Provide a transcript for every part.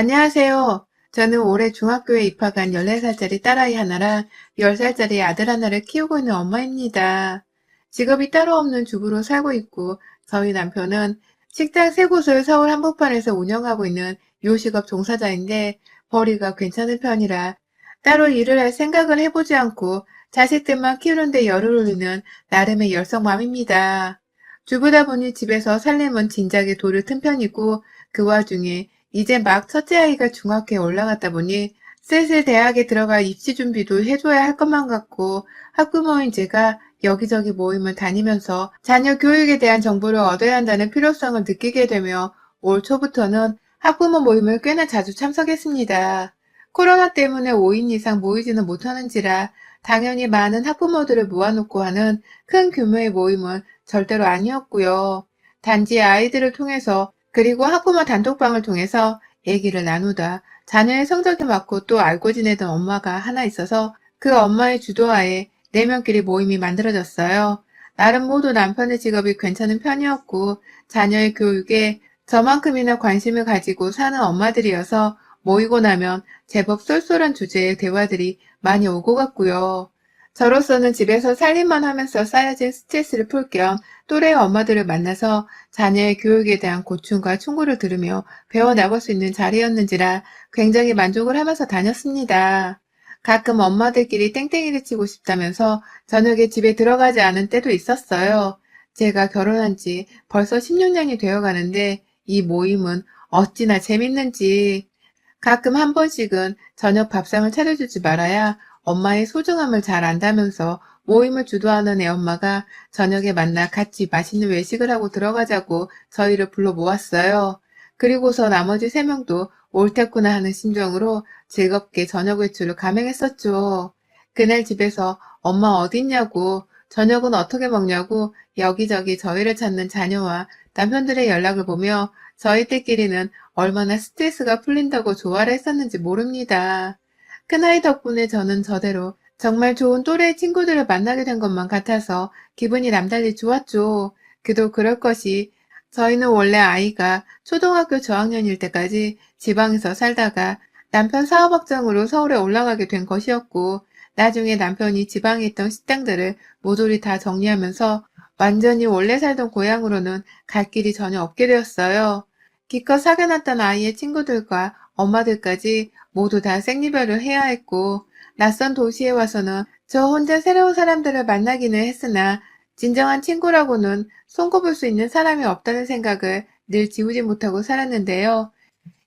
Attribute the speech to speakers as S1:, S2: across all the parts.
S1: 안녕하세요. 저는 올해 중학교에 입학한 14살짜리 딸아이 하나랑 10살짜리 아들 하나를 키우고 있는 엄마입니다. 직업이 따로 없는 주부로 살고 있고, 저희 남편은 식당 3곳을 서울 한복판에서 운영하고 있는 요식업 종사자인데, 벌이가 괜찮은 편이라 따로 일을 할 생각을 해보지 않고 자식들만 키우는데 열을 올리는 나름의 열성맘입니다. 주부다 보니 집에서 살림은 진작에 돌을 튼 편이고, 그 와중에 이제 막 첫째 아이가 중학교에 올라갔다 보니 슬슬 대학에 들어갈 입시 준비도 해줘야 할 것만 같고, 학부모인 제가 여기저기 모임을 다니면서 자녀 교육에 대한 정보를 얻어야 한다는 필요성을 느끼게 되며 올 초부터는 학부모 모임을 꽤나 자주 참석했습니다. 코로나 때문에 5인 이상 모이지는 못하는지라 당연히 많은 학부모들을 모아놓고 하는 큰 규모의 모임은 절대로 아니었고요. 단지 아이들을 통해서, 그리고 학부모 단톡방을 통해서 얘기를 나누다 자녀의 성적이 맞고 또 알고 지내던 엄마가 하나 있어서 그 엄마의 주도하에 4명끼리 모임이 만들어졌어요. 나름 모두 남편의 직업이 괜찮은 편이었고 자녀의 교육에 저만큼이나 관심을 가지고 사는 엄마들이어서 모이고 나면 제법 쏠쏠한 주제의 대화들이 많이 오고 갔고요. 저로서는 집에서 살림만 하면서 쌓여진 스트레스를 풀 겸 또래 엄마들을 만나서 자녀의 교육에 대한 고충과 충고를 들으며 배워나갈 수 있는 자리였는지라 굉장히 만족을 하면서 다녔습니다. 가끔 엄마들끼리 땡땡이를 치고 싶다면서 저녁에 집에 들어가지 않은 때도 있었어요. 제가 결혼한 지 벌써 16년이 되어 가는데 이 모임은 어찌나 재밌는지. 가끔 한 번씩은 저녁 밥상을 차려주지 말아야 엄마의 소중함을 잘 안다면서 모임을 주도하는 애엄마가 저녁에 만나 같이 맛있는 외식을 하고 들어가자고 저희를 불러 모았어요. 그리고서 나머지 3명도 옳겠구나 하는 심정으로 즐겁게 저녁 외출을 감행했었죠. 그날 집에서 엄마 어딨냐고, 저녁은 어떻게 먹냐고 여기저기 저희를 찾는 자녀와 남편들의 연락을 보며 저희들끼리는 얼마나 스트레스가 풀린다고 조화를 했었는지 모릅니다. 큰아이 덕분에 저는 저대로 정말 좋은 또래 친구들을 만나게 된 것만 같아서 기분이 남달리 좋았죠. 그도 그럴 것이, 저희는 원래 아이가 초등학교 저학년일 때까지 지방에서 살다가 남편 사업 확장으로 서울에 올라가게 된 것이었고, 나중에 남편이 지방에 있던 식당들을 모조리 다 정리하면서 완전히 원래 살던 고향으로는 갈 길이 전혀 없게 되었어요. 기껏 사귀어놨던 아이의 친구들과 엄마들까지 모두 다 생리별을 해야 했고, 낯선 도시에 와서는 저 혼자 새로운 사람들을 만나기는 했으나 진정한 친구라고는 손꼽을 수 있는 사람이 없다는 생각을 늘 지우지 못하고 살았는데요.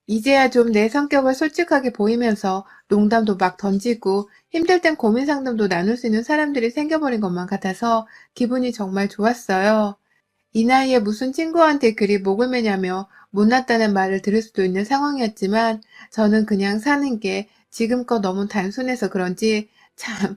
S1: 이제야 좀 내 성격을 솔직하게 보이면서 농담도 막 던지고 힘들 땐 고민 상담도 나눌 수 있는 사람들이 생겨버린 것만 같아서 기분이 정말 좋았어요. 이 나이에 무슨 친구한테 그리 목을 매냐며 못났다는 말을 들을 수도 있는 상황이었지만 저는 그냥 사는 게 지금껏 너무 단순해서 그런지 참,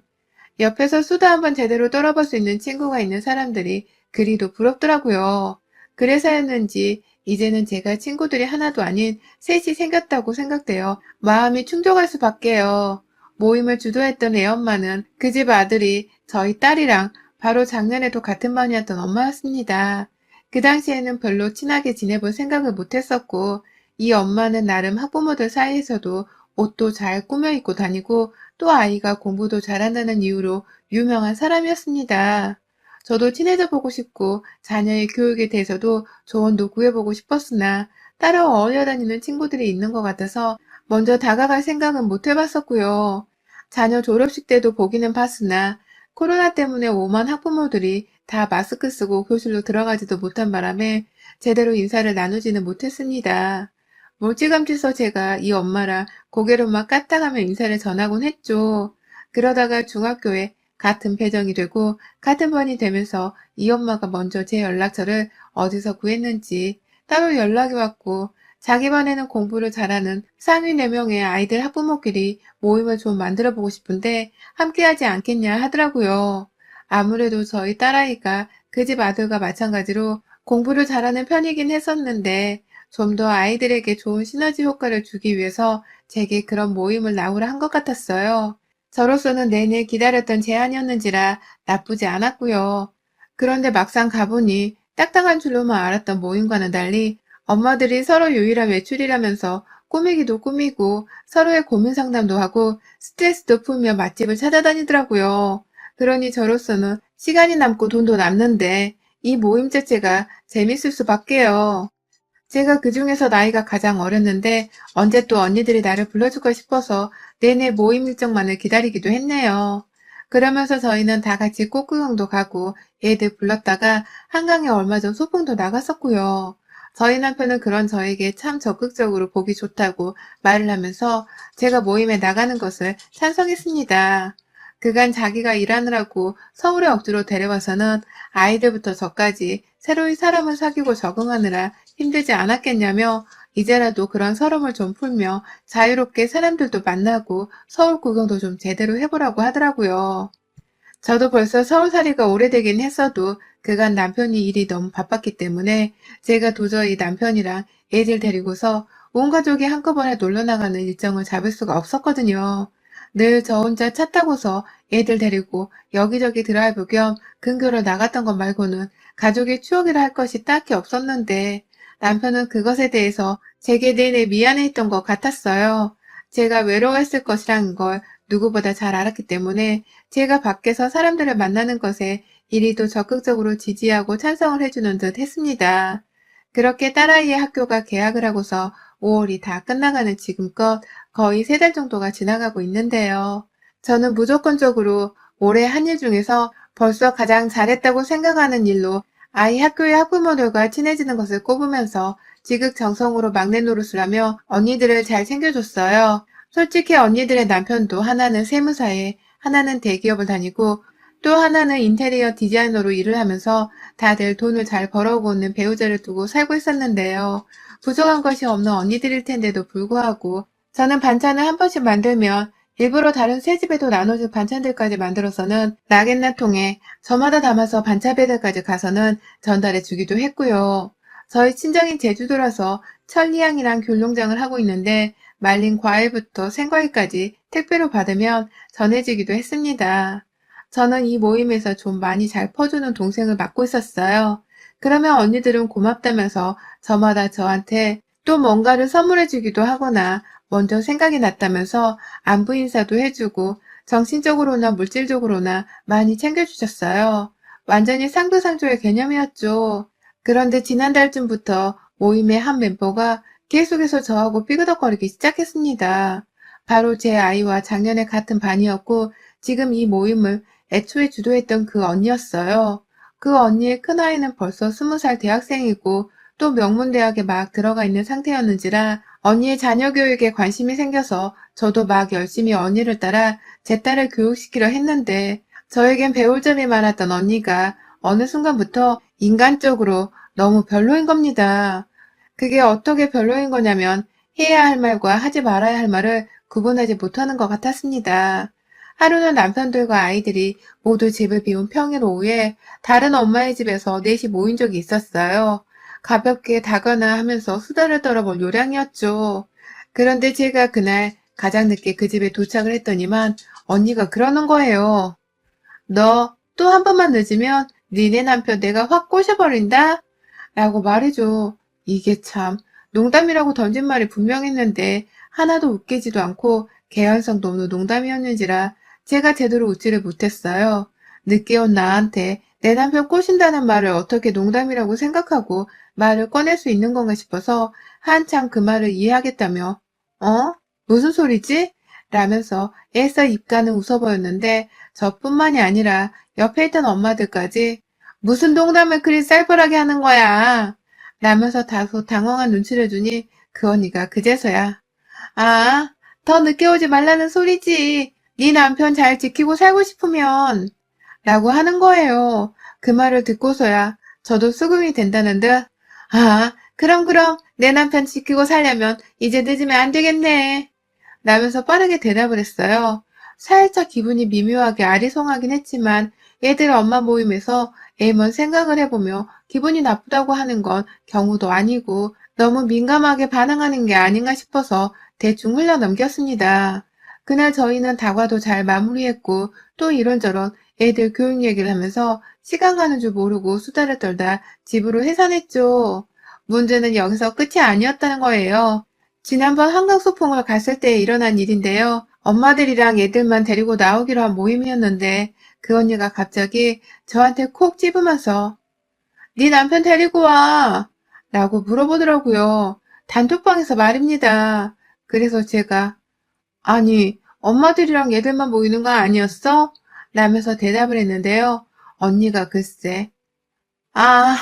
S1: 옆에서 수다 한번 제대로 떨어볼 수 있는 친구가 있는 사람들이 그리도 부럽더라고요. 그래서였는지 이제는 제가 친구들이 하나도 아닌 셋이 생겼다고 생각되어 마음이 충족할 수밖에요. 모임을 주도했던 애엄마는 그 집 아들이 저희 딸이랑 바로 작년에도 같은 반이었던 엄마였습니다. 그 당시에는 별로 친하게 지내볼 생각을 못했었고, 이 엄마는 나름 학부모들 사이에서도 옷도 잘 꾸며 입고 다니고 또 아이가 공부도 잘한다는 이유로 유명한 사람이었습니다. 저도 친해져 보고 싶고 자녀의 교육에 대해서도 조언도 구해보고 싶었으나 따로 어울려 다니는 친구들이 있는 것 같아서 먼저 다가갈 생각은 못 해봤었고요. 자녀 졸업식 때도 보기는 봤으나 코로나 때문에 오만 학부모들이 다 마스크 쓰고 교실로 들어가지도 못한 바람에 제대로 인사를 나누지는 못했습니다. 멀찌감치서 제가 이 엄마랑 고개를 막 까딱하며 인사를 전하곤 했죠. 그러다가 중학교에 같은 배정이 되고 같은 반이 되면서 이 엄마가 먼저 제 연락처를 어디서 구했는지 따로 연락이 왔고, 자기 반에는 공부를 잘하는 상위 4명의 아이들 학부모끼리 모임을 좀 만들어 보고 싶은데 함께하지 않겠냐 하더라고요. 아무래도 저희 딸아이가 그 집 아들과 마찬가지로 공부를 잘하는 편이긴 했었는데 좀 더 아이들에게 좋은 시너지 효과를 주기 위해서 제게 그런 모임을 나오라 한 것 같았어요. 저로서는 내내 기다렸던 제안이었는지라 나쁘지 않았고요. 그런데 막상 가보니 딱딱한 줄로만 알았던 모임과는 달리 엄마들이 서로 유일한 외출이라면서 꾸미기도 꾸미고 서로의 고민 상담도 하고 스트레스도 풀며 맛집을 찾아다니더라고요. 그러니 저로서는 시간이 남고 돈도 남는데 이 모임 자체가 재밌을 수밖에요. 제가 그중에서 나이가 가장 어렸는데 언제 또 언니들이 나를 불러줄까 싶어서 내내 모임 일정만을 기다리기도 했네요. 그러면서 저희는 다 같이 꽃구경도 가고 애들 불렀다가 한강에 얼마 전 소풍도 나갔었고요. 저희 남편은 그런 저에게 참 적극적으로 보기 좋다고 말을 하면서 제가 모임에 나가는 것을 찬성했습니다. 그간 자기가 일하느라고 서울에 억지로 데려와서는 아이들부터 저까지 새로이 사람을 사귀고 적응하느라 힘들지 않았겠냐며 이제라도 그런 서름을 좀 풀며 자유롭게 사람들도 만나고 서울 구경도 좀 제대로 해보라고 하더라고요. 저도 벌써 서울살이가 오래되긴 했어도 그간 남편이 일이 너무 바빴기 때문에 제가 도저히 남편이랑 애들 데리고서 온 가족이 한꺼번에 놀러 나가는 일정을 잡을 수가 없었거든요. 늘 저 혼자 차 타고서 애들 데리고 여기저기 드라이브 겸 근교로 나갔던 것 말고는 가족의 추억이라 할 것이 딱히 없었는데 남편은 그것에 대해서 제게 내내 미안해했던 것 같았어요. 제가 외로워했을 것이라는 걸 누구보다 잘 알았기 때문에 제가 밖에서 사람들을 만나는 것에 이리도 적극적으로 지지하고 찬성을 해주는 듯 했습니다. 그렇게 딸아이의 학교가 개학을 하고서 5월이 다 끝나가는 지금껏 거의 3달 정도가 지나가고 있는데요. 저는 무조건적으로 올해 한 일 중에서 벌써 가장 잘했다고 생각하는 일로 아이 학교의 학부모들과 친해지는 것을 꼽으면서 지극정성으로 막내 노릇을 하며 언니들을 잘 챙겨줬어요. 솔직히 언니들의 남편도 하나는 세무사에 하나는 대기업을 다니고 또 하나는 인테리어 디자이너로 일을 하면서 다들 돈을 잘 벌어오고 있는 배우자를 두고 살고 있었는데요. 부족한 것이 없는 언니들일 텐데도 불구하고 저는 반찬을 한 번씩 만들면 일부러 다른 새 집에도 나눠줄 반찬들까지 만들어서는 나갯나 통에 저마다 담아서 반찬 배달까지 가서는 전달해 주기도 했고요. 저희 친정인 제주도라서 천리향이랑 귤농장을 하고 있는데 말린 과일부터 생과일까지 택배로 받으면 전해지기도 했습니다. 저는 이 모임에서 좀 많이 잘 퍼주는 동생을 맡고 있었어요. 그러면 언니들은 고맙다면서 저마다 저한테 또 뭔가를 선물해주기도 하거나 먼저 생각이 났다면서 안부 인사도 해주고 정신적으로나 물질적으로나 많이 챙겨주셨어요. 완전히 상부상조의 개념이었죠. 그런데 지난달쯤부터 모임의 한 멤버가 계속해서 저하고 삐그덕거리기 시작했습니다. 바로 제 아이와 작년에 같은 반이었고 지금 이 모임을 애초에 주도했던 그 언니였어요. 그 언니의 큰아이는 벌써 20살 대학생이고 또 명문대학에 막 들어가 있는 상태였는지라 언니의 자녀 교육에 관심이 생겨서 저도 막 열심히 언니를 따라 제 딸을 교육시키려 했는데 저에겐 배울 점이 많았던 언니가 어느 순간부터 인간적으로 너무 별로인 겁니다. 그게 어떻게 별로인 거냐면 해야 할 말과 하지 말아야 할 말을 구분하지 못하는 것 같았습니다. 하루는 남편들과 아이들이 모두 집을 비운 평일 오후에 다른 엄마의 집에서 넷이 모인 적이 있었어요. 가볍게 다가나 하면서 수다를 떨어볼 요량이었죠. 그런데 제가 그날 가장 늦게 그 집에 도착을 했더니만 언니가 그러는 거예요. 너 또 한 번만 늦으면 니네 남편 내가 확 꼬셔버린다? 라고 말해줘. 이게 참 농담이라고 던진 말이 분명했는데 하나도 웃기지도 않고 개연성도 없는 농담이었는지라 제가 제대로 웃지를 못했어요. 늦게 온 나한테 내 남편 꼬신다는 말을 어떻게 농담이라고 생각하고 말을 꺼낼 수 있는 건가 싶어서 한참 그 말을 이해하겠다며 어? 무슨 소리지? 라면서 애써 입가는 웃어 보였는데 저뿐만이 아니라 옆에 있던 엄마들까지 무슨 농담을 그리 쌀벌하게 하는 거야? 라면서 다소 당황한 눈치를 주니 그 언니가 그제서야 아, 더 늦게 오지 말라는 소리지. 네 남편 잘 지키고 살고 싶으면 라고 하는 거예요. 그 말을 듣고서야 저도 수긍이 된다는 듯 아, 그럼 내 남편 지키고 살려면 이제 늦으면 안 되겠네. 라면서 빠르게 대답을 했어요. 살짝 기분이 미묘하게 아리송하긴 했지만 애들 엄마 모임에서 애먼 생각을 해보며 기분이 나쁘다고 하는 건 경우도 아니고 너무 민감하게 반응하는 게 아닌가 싶어서 대충 흘려 넘겼습니다. 그날 저희는 다과도 잘 마무리했고 또 이런저런 애들 교육 얘기를 하면서 시간 가는 줄 모르고 수다를 떨다 집으로 해산했죠. 문제는 여기서 끝이 아니었다는 거예요. 지난번 한강 소풍을 갔을 때 일어난 일인데요. 엄마들이랑 애들만 데리고 나오기로 한 모임이었는데 그 언니가 갑자기 저한테 콕 집으면서 네 남편 데리고 와 라고 물어보더라고요. 단톡방에서 말입니다. 그래서 제가 아니 엄마들이랑 애들만 모이는 거 아니었어? 라면서 대답을 했는데요. 언니가 글쎄 아,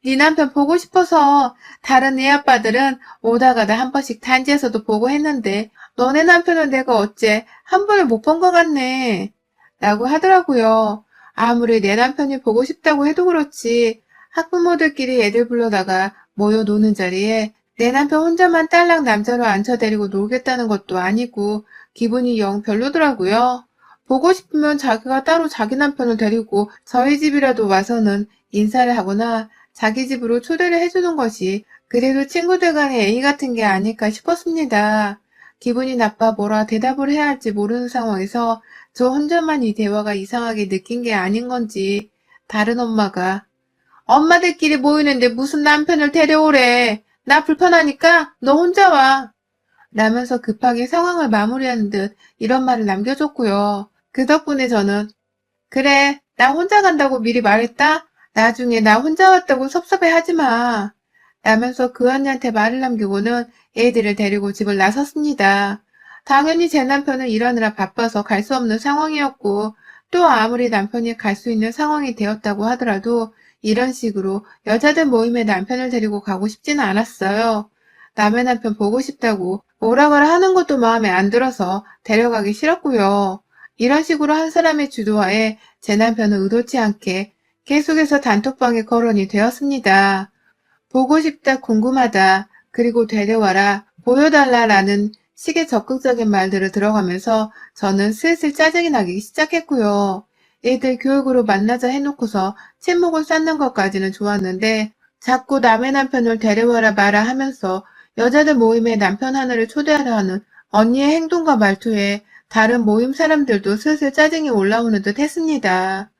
S1: 네 남편 보고 싶어서 다른 애 아빠들은 오다 가다 한 번씩 단지에서도 보고 했는데 너네 남편은 내가 어째 한 번을 못 본 것 같네 라고 하더라고요. 아무리 내 남편이 보고 싶다고 해도 그렇지 학부모들끼리 애들 불러다가 모여 노는 자리에 내 남편 혼자만 딸랑 남자로 앉혀 데리고 놀겠다는 것도 아니고 기분이 영 별로더라고요. 보고 싶으면 자기가 따로 자기 남편을 데리고 저희 집이라도 와서는 인사를 하거나 자기 집으로 초대를 해주는 것이 그래도 친구들 간의 예의 같은 게 아닐까 싶었습니다. 기분이 나빠 뭐라 대답을 해야 할지 모르는 상황에서 저 혼자만 이 대화가 이상하게 느낀 게 아닌 건지 다른 엄마가 엄마들끼리 모이는데 무슨 남편을 데려오래. 나 불편하니까 너 혼자 와. 라면서 급하게 상황을 마무리하는 듯 이런 말을 남겨줬고요. 그 덕분에 저는 그래, 나 혼자 간다고 미리 말했다? 나중에 나 혼자 왔다고 섭섭해하지 마. 라면서 그 언니한테 말을 남기고는 애들을 데리고 집을 나섰습니다. 당연히 제 남편은 일하느라 바빠서 갈 수 없는 상황이었고 또 아무리 남편이 갈 수 있는 상황이 되었다고 하더라도 이런 식으로 여자들 모임에 남편을 데리고 가고 싶지는 않았어요. 남의 남편 보고 싶다고 오라가라 하는 것도 마음에 안 들어서 데려가기 싫었고요. 이런 식으로 한 사람의 주도하에 제 남편은 의도치 않게 계속해서 단톡방에 거론이 되었습니다. 보고 싶다, 궁금하다, 그리고 데려와라, 보여달라라는 식의 적극적인 말들을 들어가면서 저는 슬슬 짜증이 나기 시작했고요. 애들 교육으로 만나자 해놓고서 친목을 쌓는 것까지는 좋았는데 자꾸 남의 남편을 데려와라 마라 하면서 여자들 모임에 남편 하나를 초대하려 하는 언니의 행동과 말투에 다른 모임 사람들도 슬슬 짜증이 올라오는 듯 했습니다.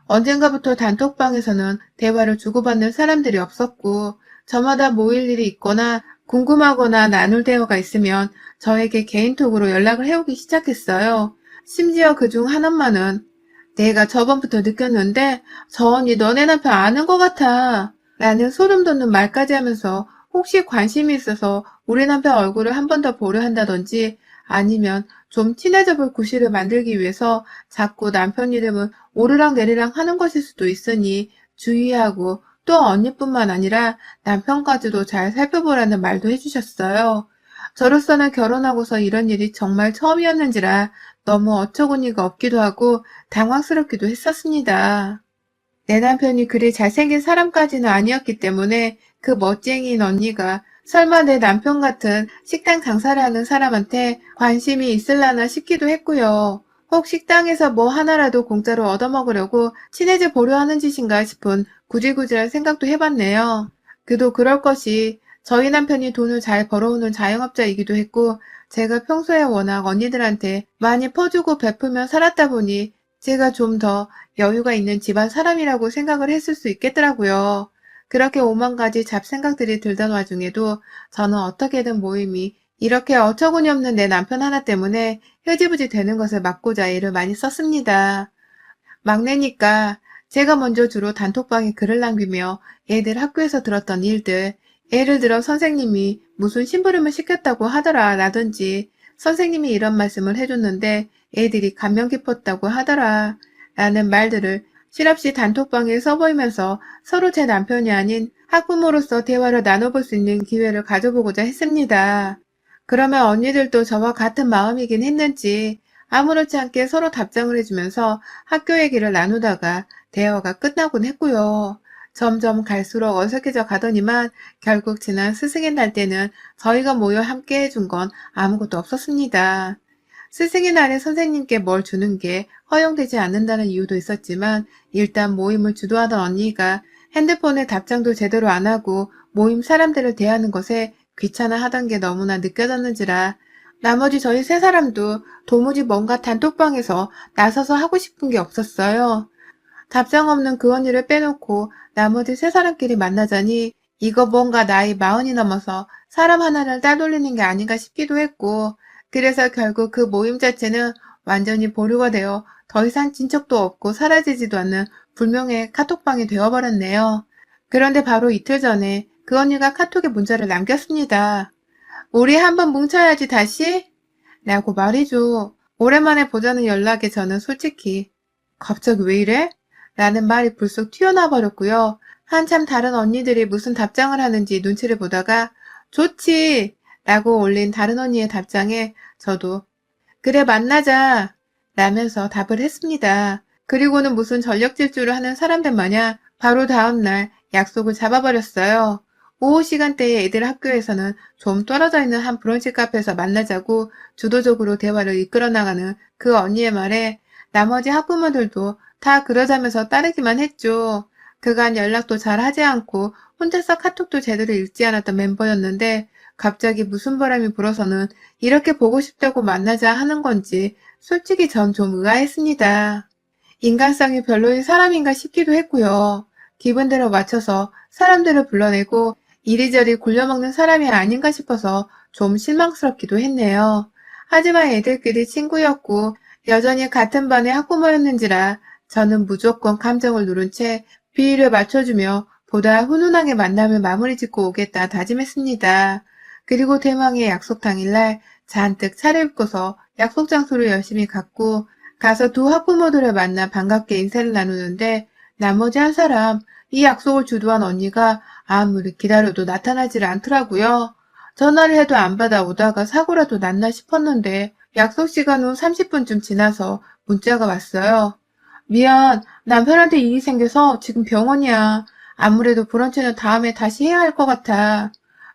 S1: 언젠가부터 단톡방에서는 대화를 주고받는 사람들이 없었고 저마다 모일 일이 있거나 궁금하거나 나눌 대화가 있으면 저에게 개인톡으로 연락을 해오기 시작했어요. 심지어 그중 한 엄마는 내가 저번부터 느꼈는데 저 언니 너네 남편 아는 것 같아 라는 소름 돋는 말까지 하면서 혹시 관심이 있어서 우리 남편 얼굴을 한 번 더 보려 한다든지 아니면 좀 친해져 볼 구실을 만들기 위해서 자꾸 남편 이름을 오르락내리락 하는 것일 수도 있으니 주의하고 또 언니뿐만 아니라 남편까지도 잘 살펴보라는 말도 해주셨어요. 저로서는 결혼하고서 이런 일이 정말 처음이었는지라 너무 어처구니가 없기도 하고 당황스럽기도 했었습니다. 내 남편이 그리 잘생긴 사람까지는 아니었기 때문에 그 멋쟁이인 언니가 설마 내 남편 같은 식당 장사를 하는 사람한테 관심이 있을라나 싶기도 했고요. 혹 식당에서 뭐 하나라도 공짜로 얻어먹으려고 친해져 보려 하는 짓인가 싶은 구질구질한 생각도 해봤네요. 그도 그럴 것이 저희 남편이 돈을 잘 벌어오는 자영업자이기도 했고 제가 평소에 워낙 언니들한테 많이 퍼주고 베풀며 살았다 보니 제가 좀 더 여유가 있는 집안 사람이라고 생각을 했을 수 있겠더라고요. 그렇게 오만 가지 잡생각들이 들던 와중에도 저는 어떻게든 모임이 이렇게 어처구니 없는 내 남편 하나 때문에 흐지부지 되는 것을 막고자 애를 많이 썼습니다. 막내니까 제가 먼저 주로 단톡방에 글을 남기며 애들 학교에서 들었던 일들, 예를 들어 선생님이 무슨 심부름을 시켰다고 하더라 라든지 선생님이 이런 말씀을 해줬는데 애들이 감명 깊었다고 하더라 라는 말들을 실없이 단톡방에 써보이면서 서로 제 남편이 아닌 학부모로서 대화를 나눠볼 수 있는 기회를 가져보고자 했습니다. 그러면 언니들도 저와 같은 마음이긴 했는지 아무렇지 않게 서로 답장을 해주면서 학교 얘기를 나누다가 대화가 끝나곤 했고요. 점점 갈수록 어색해져 가더니만 결국 지난 스승의 날 때는 저희가 모여 함께 해준 건 아무것도 없었습니다. 스승의 날에 선생님께 뭘 주는 게 허용되지 않는다는 이유도 있었지만 일단 모임을 주도하던 언니가 핸드폰에 답장도 제대로 안 하고 모임 사람들을 대하는 것에 귀찮아하던 게 너무나 느껴졌는지라 나머지 저희 세 사람도 도무지 뭔가 단톡방에서 나서서 하고 싶은 게 없었어요. 답장 없는 그 언니를 빼놓고 나머지 세 사람끼리 만나자니 이거 뭔가 나이 40이 넘어서 사람 하나를 따돌리는 게 아닌가 싶기도 했고, 그래서 결국 그 모임 자체는 완전히 보류가 되어 더 이상 진척도 없고 사라지지도 않는 불명예 카톡방이 되어버렸네요. 그런데 바로 이틀 전에 그 언니가 카톡에 문자를 남겼습니다. 우리 한번 뭉쳐야지 다시? 라고 말이죠. 오랜만에 보자는 연락에 저는 솔직히 갑자기 왜 이래? 라는 말이 불쑥 튀어나와 버렸고요. 한참 다른 언니들이 무슨 답장을 하는지 눈치를 보다가 좋지! 라고 올린 다른 언니의 답장에 저도 그래 만나자! 라면서 답을 했습니다. 그리고는 무슨 전력 질주를 하는 사람들 마냥 바로 다음날 약속을 잡아버렸어요. 오후 시간대에 애들 학교에서는 좀 떨어져 있는 한 브런치 카페에서 만나자고 주도적으로 대화를 이끌어 나가는 그 언니의 말에 나머지 학부모들도 다 그러자면서 따르기만 했죠. 그간 연락도 잘 하지 않고 혼자서 카톡도 제대로 읽지 않았던 멤버였는데 갑자기 무슨 바람이 불어서는 이렇게 보고 싶다고 만나자 하는 건지 솔직히 전 좀 의아했습니다. 인간성이 별로인 사람인가 싶기도 했고요. 기분대로 맞춰서 사람들을 불러내고 이리저리 굴려먹는 사람이 아닌가 싶어서 좀 실망스럽기도 했네요. 하지만 애들끼리 친구였고 여전히 같은 반의 학부모였는지라 저는 무조건 감정을 누른 채 비위를 맞춰주며 보다 훈훈하게 만남을 마무리 짓고 오겠다 다짐했습니다. 그리고 대망의 약속 당일날 잔뜩 차려입고서 약속 장소를 열심히 갔고 가서 두 학부모들을 만나 반갑게 인사를 나누는데 나머지 한 사람, 이 약속을 주도한 언니가 아무리 기다려도 나타나지를 않더라고요. 전화를 해도 안 받아오다가 사고라도 났나 싶었는데 약속 시간 후 30분쯤 지나서 문자가 왔어요. 미안, 남편한테 일이 생겨서 지금 병원이야. 아무래도 브런치는 다음에 다시 해야 할 것 같아.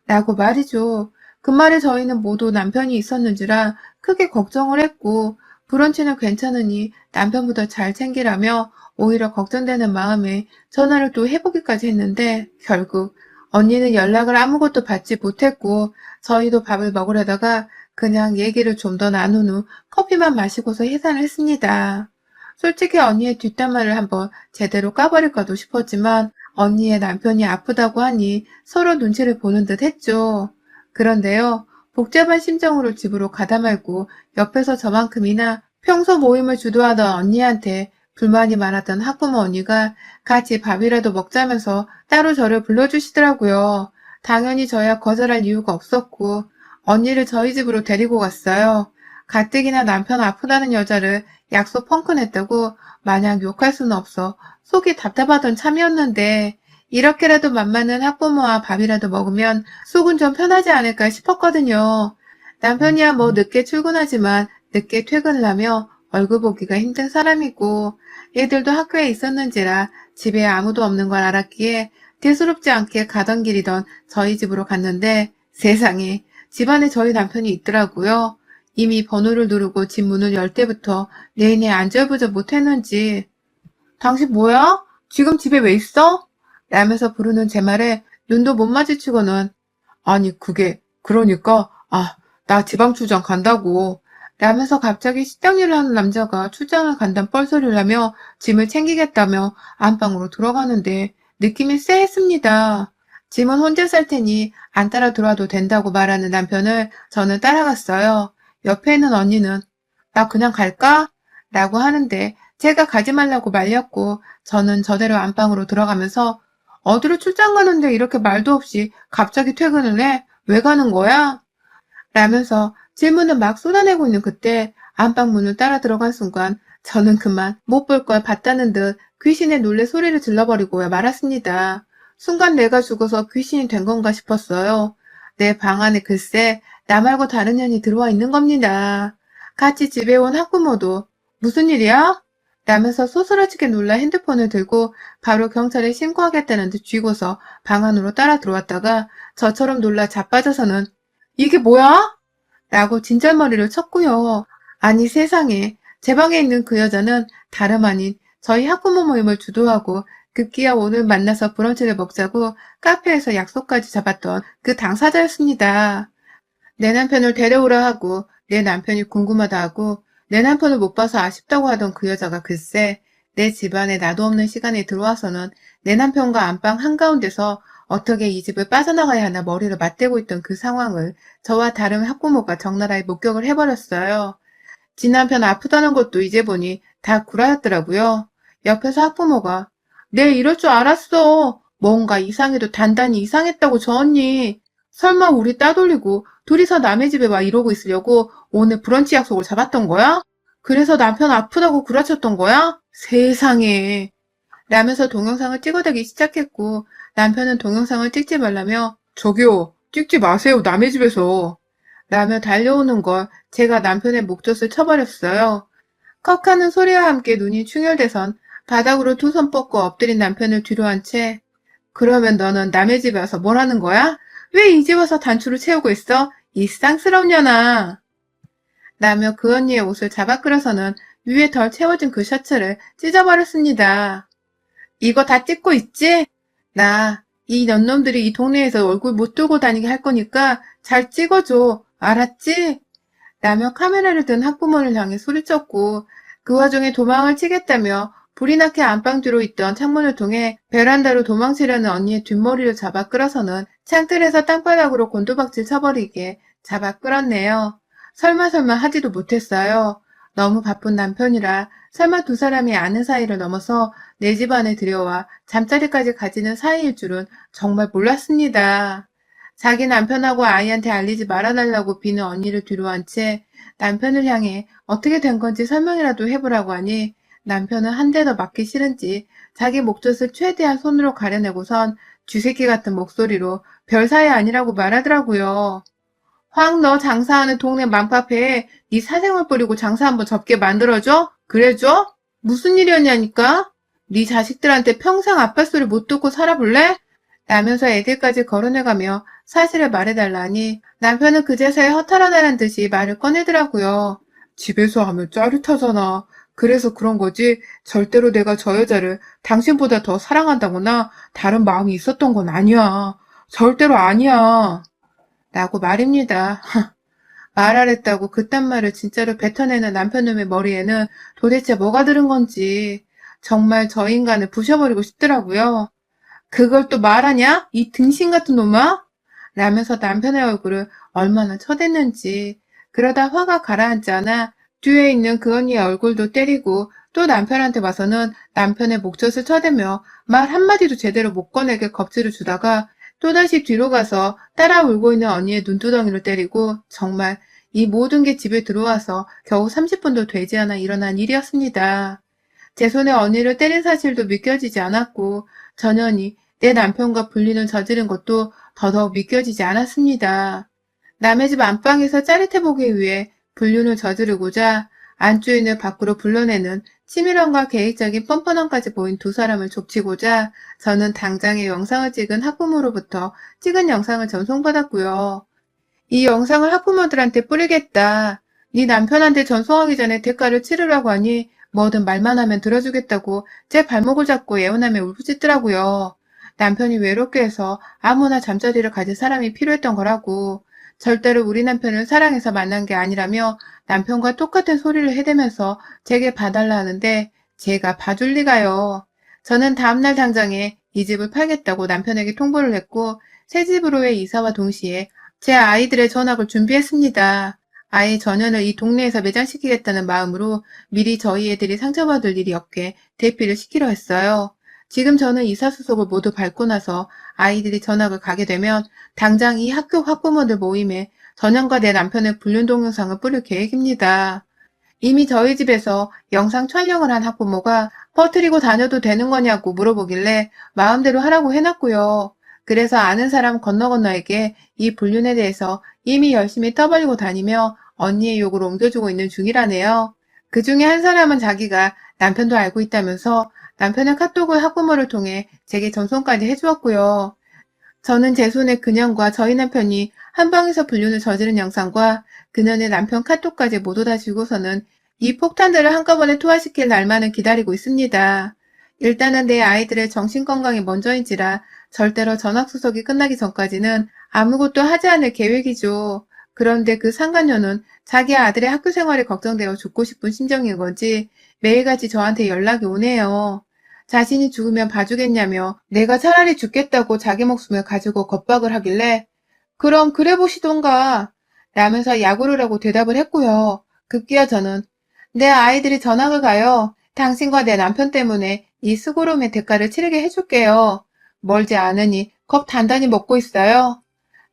S1: 라고 말이죠. 그 말에 저희는 모두 남편이 있었는지라 크게 걱정을 했고 브런치는 괜찮으니 남편보다 잘 챙기라며 오히려 걱정되는 마음에 전화를 또 해보기까지 했는데 결국 언니는 연락을 아무것도 받지 못했고 저희도 밥을 먹으려다가 그냥 얘기를 좀 더 나눈 후 커피만 마시고서 해산을 했습니다. 솔직히 언니의 뒷담화를 한번 제대로 까버릴까도 싶었지만 언니의 남편이 아프다고 하니 서로 눈치를 보는 듯 했죠. 그런데요, 복잡한 심정으로 집으로 가다 말고 옆에서 저만큼이나 평소 모임을 주도하던 언니한테 불만이 많았던 학부모 언니가 같이 밥이라도 먹자면서 따로 저를 불러주시더라고요. 당연히 저야 거절할 이유가 없었고 언니를 저희 집으로 데리고 갔어요. 가뜩이나 남편 아프다는 여자를 약속 펑크 냈다고 마냥 욕할 수는 없어 속이 답답하던 참이었는데 이렇게라도 맘맞는 학부모와 밥이라도 먹으면 속은 좀 편하지 않을까 싶었거든요. 남편이야 뭐 늦게 출근하지만 늦게 퇴근을 하며 얼굴 보기가 힘든 사람이고 애들도 학교에 있었는지라 집에 아무도 없는 걸 알았기에 대수롭지 않게 가던 길이던 저희 집으로 갔는데 세상에 집안에 저희 남편이 있더라고요. 이미 번호를 누르고 집 문을 열 때부터 내내 안절부절 못했는지 당신 뭐야? 지금 집에 왜 있어? 라면서 부르는 제 말에 눈도 못 마주치고는 아니 그게 그러니까 나 지방 출장 간다고 라면서 갑자기 식당 일을 하는 남자가 출장을 간다는 뻘소리를 하며 짐을 챙기겠다며 안방으로 들어가는데 느낌이 쎄했습니다. 짐은 혼자 쌀 테니 안 따라 들어와도 된다고 말하는 남편을 저는 따라갔어요. 옆에 있는 언니는 나 그냥 갈까? 라고 하는데 제가 가지 말라고 말렸고 저는 저대로 안방으로 들어가면서 어디로 출장 가는데 이렇게 말도 없이 갑자기 퇴근을 해? 왜 가는 거야? 라면서 질문을 막 쏟아내고 있는 그때 안방 문을 따라 들어간 순간 저는 그만 못 볼 걸 봤다는 듯 귀신의 놀래 소리를 질러버리고 말았습니다. 순간 내가 죽어서 귀신이 된 건가 싶었어요. 내 방 안에 글쎄 나 말고 다른 년이 들어와 있는 겁니다. 같이 집에 온 학부모도 무슨 일이야? 라면서 소스라치게 놀라 핸드폰을 들고 바로 경찰에 신고하겠다는 듯 쥐고서 방 안으로 따라 들어왔다가 저처럼 놀라 자빠져서는 이게 뭐야? 라고 진절머리를 쳤고요. 아니 세상에 제 방에 있는 그 여자는 다름 아닌 저희 학부모 모임을 주도하고 급기야 오늘 만나서 브런치를 먹자고 카페에서 약속까지 잡았던 그 당사자였습니다. 내 남편을 데려오라 하고 내 남편이 궁금하다 하고 내 남편을 못 봐서 아쉽다고 하던 그 여자가 글쎄 내 집안에 나도 없는 시간에 들어와서는 내 남편과 안방 한가운데서 어떻게 이 집을 빠져나가야 하나 머리를 맞대고 있던 그 상황을 저와 다른 학부모가 적나라하게 목격을 해버렸어요. 지 남편 아프다는 것도 이제 보니 다 구라였더라고요. 옆에서 학부모가 내 이럴 줄 알았어. 뭔가 이상해도 단단히 이상했다고 저 언니. 설마 우리 따돌리고 둘이서 남의 집에 와 이러고 있으려고 오늘 브런치 약속을 잡았던 거야? 그래서 남편 아프다고 구라쳤던 거야? 세상에. 라면서 동영상을 찍어대기 시작했고 남편은 동영상을 찍지 말라며 저기요, 찍지 마세요, 남의 집에서. 라며 달려오는 걸 제가 남편의 목젖을 쳐버렸어요. 컥하는 소리와 함께 눈이 충혈돼선 바닥으로 두 손 뻗고 엎드린 남편을 뒤로 한 채 그러면 너는 남의 집에 와서 뭘 하는 거야? 왜 이 집 와서 단추를 채우고 있어? 이 쌍스러운 년아. 라며 그 언니의 옷을 잡아 끌어서는 위에 덜 채워진 그 셔츠를 찢어버렸습니다. 이거 다 찍고 있지? 나 이 년놈들이 이 동네에서 얼굴 못 들고 다니게 할 거니까 잘 찍어줘. 알았지? 라며 카메라를 든 학부모를 향해 소리쳤고 그 와중에 도망을 치겠다며 불이 나게 안방 뒤로 있던 창문을 통해 베란다로 도망치려는 언니의 뒷머리를 잡아 끌어서는 창틀에서 땅바닥으로 곤두박질 쳐버리게 잡아 끌었네요. 설마 하지도 못했어요. 너무 바쁜 남편이라 설마 두 사람이 아는 사이를 넘어서 내 집 안에 들여와 잠자리까지 가지는 사이일 줄은 정말 몰랐습니다. 자기 남편하고 아이한테 알리지 말아달라고 비는 언니를 뒤로 한 채 남편을 향해 어떻게 된 건지 설명이라도 해보라고 하니 남편은 한 대 더 맞기 싫은지 자기 목젖을 최대한 손으로 가려내고선 쥐새끼 같은 목소리로 별 사이 아니라고 말하더라고요. 확 너 장사하는 동네 맘카페에 네 사생활 뿌리고 장사 한번 접게 만들어줘? 그래줘? 무슨 일이었냐니까? 네 자식들한테 평생 아빠 소리 못 듣고 살아볼래? 라면서 애들까지 거론해가며 사실을 말해달라니 남편은 그제서야 허탈하다는 듯이 말을 꺼내더라고요. 집에서 하면 짜릿하잖아. 그래서 그런 거지. 절대로 내가 저 여자를 당신보다 더 사랑한다거나 다른 마음이 있었던 건 아니야. 절대로 아니야. 라고 말입니다. 말하랬다고 그딴 말을 진짜로 뱉어내는 남편놈의 머리에는 도대체 뭐가 들은 건지 정말 저 인간을 부셔버리고 싶더라고요. 그걸 또 말하냐? 이 등신 같은 놈아? 라면서 남편의 얼굴을 얼마나 쳐댔는지 그러다 화가 가라앉지 않아 뒤에 있는 그 언니의 얼굴도 때리고 또 남편한테 와서는 남편의 목젖을 쳐대며 말 한마디도 제대로 못 꺼내게 겁질을 주다가 또다시 뒤로 가서 따라 울고 있는 언니의 눈두덩이를 때리고 정말 이 모든 게 집에 들어와서 겨우 30분도 되지 않아 일어난 일이었습니다. 제 손에 언니를 때린 사실도 믿겨지지 않았고 전현이 내 남편과 불륜을 저지른 것도 더더욱 믿겨지지 않았습니다. 남의 집 안방에서 짜릿해 보기 위해 불륜을 저지르고자 안주인을 밖으로 불러내는 치밀함과 계획적인 뻔뻔함까지 보인 두 사람을 족치고자 저는 당장의 영상을 찍은 학부모로부터 찍은 영상을 전송받았고요. 이 영상을 학부모들한테 뿌리겠다. 네 남편한테 전송하기 전에 대가를 치르라고 하니 뭐든 말만 하면 들어주겠다고 제 발목을 잡고 예언하며 울부짖더라고요. 남편이 외롭게 해서 아무나 잠자리를 가질 사람이 필요했던 거라고. 절대로 우리 남편을 사랑해서 만난 게 아니라며 남편과 똑같은 소리를 해대면서 제게 봐달라 하는데 제가 봐줄 리가요. 저는 다음날 당장에 이 집을 팔겠다고 남편에게 통보를 했고 새 집으로의 이사와 동시에 제 아이들의 전학을 준비했습니다. 아이 전현을 이 동네에서 매장시키겠다는 마음으로 미리 저희 애들이 상처받을 일이 없게 대피를 시키려 했어요. 지금 저는 이사수속을 모두 밟고 나서 아이들이 전학을 가게 되면 당장 이 학교 학부모들 모임에 전현과 내 남편의 불륜 동영상을 뿌릴 계획입니다. 이미 저희 집에서 영상 촬영을 한 학부모가 퍼뜨리고 다녀도 되는 거냐고 물어보길래 마음대로 하라고 해놨고요. 그래서 아는 사람 건너건너에게 이 불륜에 대해서 이미 열심히 떠벌리고 다니며 언니의 욕을 옮겨주고 있는 중이라네요. 그 중에 한 사람은 자기가 남편도 알고 있다면서 남편의 카톡을 학부모를 통해 제게 전송까지 해주었고요. 저는 제 손에 그년과 저희 남편이 한방에서 불륜을 저지른 영상과 그년의 남편 카톡까지 모두 다 쥐고서는 이 폭탄들을 한꺼번에 투하시킬 날만을 기다리고 있습니다. 일단은 내 아이들의 정신건강이 먼저인지라 절대로 전학수속이 끝나기 전까지는 아무것도 하지 않을 계획이죠. 그런데 그 상간녀는 자기 아들의 학교 생활이 걱정되어 죽고 싶은 심정인 건지 매일같이 저한테 연락이 오네요. 자신이 죽으면 봐주겠냐며 내가 차라리 죽겠다고 자기 목숨을 가지고 겁박을 하길래 그럼 그래 보시던가 라면서 약오를 하고 대답을 했고요. 급기야 저는 내 아이들이 전학을 가요. 당신과 내 남편 때문에 이 수고로움의 대가를 치르게 해줄게요. 멀지 않으니 겁 단단히 먹고 있어요.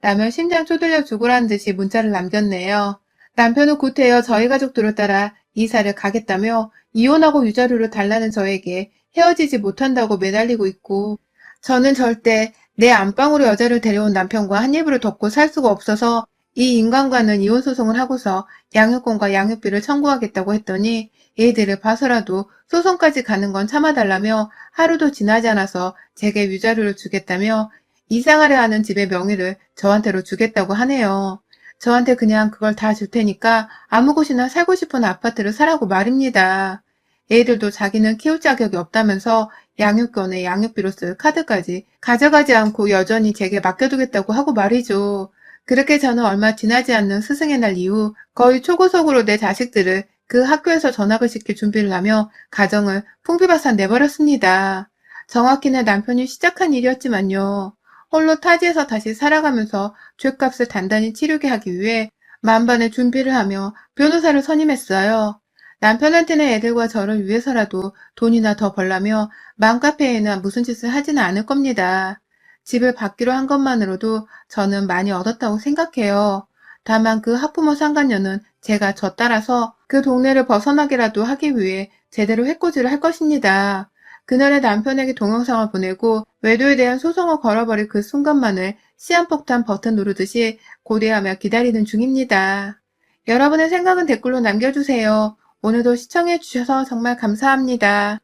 S1: 라며 심장 쪼들려 죽으라는 듯이 문자를 남겼네요. 남편은 곧이어 저희 가족들을 따라 이사를 가겠다며 이혼하고 위자료를 달라는 저에게 헤어지지 못한다고 매달리고 있고 저는 절대 내 안방으로 여자를 데려온 남편과 한 이불을 덮고 살 수가 없어서 이 인간과는 이혼 소송을 하고서 양육권과 양육비를 청구하겠다고 했더니 얘들을 봐서라도 소송까지 가는 건 참아달라며 하루도 지나지 않아서 제게 위자료를 주겠다며 이사가려 하는 집의 명의를 저한테로 주겠다고 하네요. 저한테 그냥 그걸 다 줄 테니까 아무 곳이나 살고 싶은 아파트를 사라고 말입니다. 애들도 자기는 키울 자격이 없다면서 양육권에 양육비로 쓸 카드까지 가져가지 않고 여전히 제게 맡겨두겠다고 하고 말이죠. 그렇게 저는 얼마 지나지 않는 스승의 날 이후 거의 초고속으로 내 자식들을 그 학교에서 전학을 시킬 준비를 하며 가정을 풍비박산 내버렸습니다. 정확히는 남편이 시작한 일이었지만요. 홀로 타지에서 다시 살아가면서 죗값을 단단히 치르게 하기 위해 만반의 준비를 하며 변호사를 선임했어요. 남편한테는 애들과 저를 위해서라도 돈이나 더 벌라며 맘카페에는 무슨 짓을 하지는 않을 겁니다. 집을 받기로 한 것만으로도 저는 많이 얻었다고 생각해요. 다만 그 학부모 상간녀는 제가 저 따라서 그 동네를 벗어나기라도 하기 위해 제대로 해코지를 할 것입니다. 그날의 남편에게 동영상을 보내고 외도에 대한 소송을 걸어버릴 그 순간만을 시한폭탄 버튼 누르듯이 고대하며 기다리는 중입니다. 여러분의 생각은 댓글로 남겨주세요. 오늘도 시청해주셔서 정말 감사합니다.